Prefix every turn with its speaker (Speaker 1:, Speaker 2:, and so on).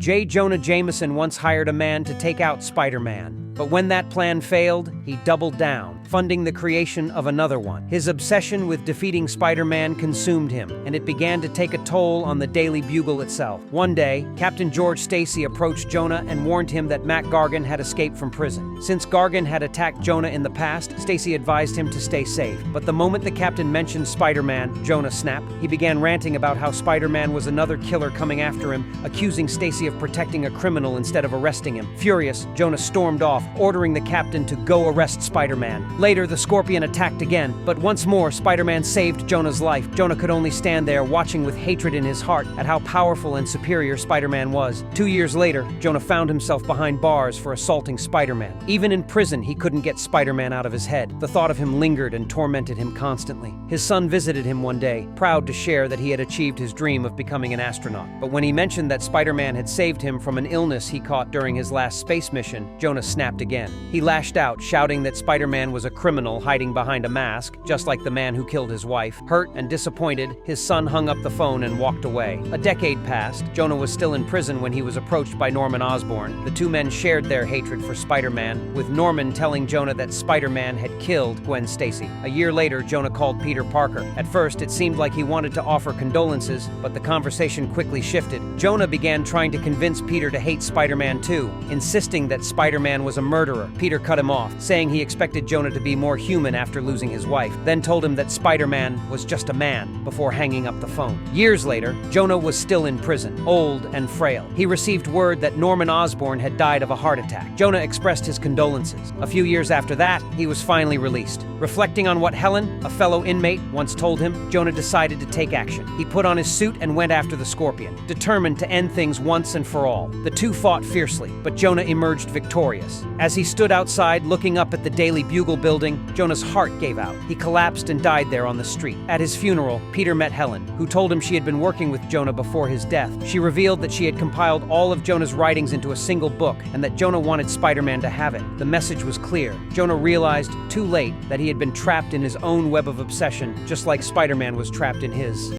Speaker 1: Jonah Jameson once hired a man to take out Spider-Man. But when that plan failed, he doubled down, funding the creation of another one. His obsession with defeating Spider-Man consumed him, and it began to take a toll on the Daily Bugle itself. One day, Captain George Stacy approached Jonah and warned him that Mac Gargan had escaped from prison. Since Gargan had attacked Jonah in the past, Stacy advised him to stay safe. But the moment the captain mentioned Spider-Man, Jonah snapped. He began ranting about how Spider-Man was another killer coming after him, accusing Stacy of protecting a criminal instead of arresting him. Furious, Jonah stormed off, ordering the captain to go arrest Spider-Man. Later, the Scorpion attacked again, but once more, Spider-Man saved Jonah's life. Jonah could only stand there, watching with hatred in his heart at how powerful and superior Spider-Man was. 2 years later, Jonah found himself behind bars for assaulting Spider-Man. Even in prison, he couldn't get Spider-Man out of his head. The thought of him lingered and tormented him constantly. His son visited him one day, proud to share that he had achieved his dream of becoming an astronaut. But when he mentioned that Spider-Man had saved him from an illness he caught during his last space mission, Jonah snapped again. He lashed out, shouting that Spider-Man was a criminal hiding behind a mask, just like the man who killed his wife. Hurt and disappointed, his son hung up the phone and walked away. A decade passed. Jonah was still in prison when he was approached by Norman Osborn. The two men shared their hatred for Spider-Man, with Norman telling Jonah that Spider-Man had killed Gwen Stacy. A year later, Jonah called Peter Parker. At first, it seemed like he wanted to offer condolences, but the conversation quickly shifted. Jonah began trying to convince Peter to hate Spider-Man too, insisting that Spider-Man was a murderer. Peter cut him off, saying he expected Jonah to be more human after losing his wife, then told him that Spider-Man was just a man before hanging up the phone. Years later, Jonah was still in prison, old and frail. He received word that Norman Osborn had died of a heart attack. Jonah expressed his condolences. A few years after that, he was finally released. Reflecting on what Helen, a fellow inmate, once told him, Jonah decided to take action. He put on his suit and went after the Scorpion, determined to end things once and for all. The two fought fiercely, but Jonah emerged victorious. As he stood outside looking up at the Daily Bugle building, Jonah's heart gave out. He collapsed and died there on the street. At his funeral, Peter met Helen, who told him she had been working with Jonah before his death. She revealed that she had compiled all of Jonah's writings into a single book and that Jonah wanted Spider-Man to have it. The message was clear. Jonah realized, too late, that he had been trapped in his own web of obsession, just like Spider-Man was trapped in his.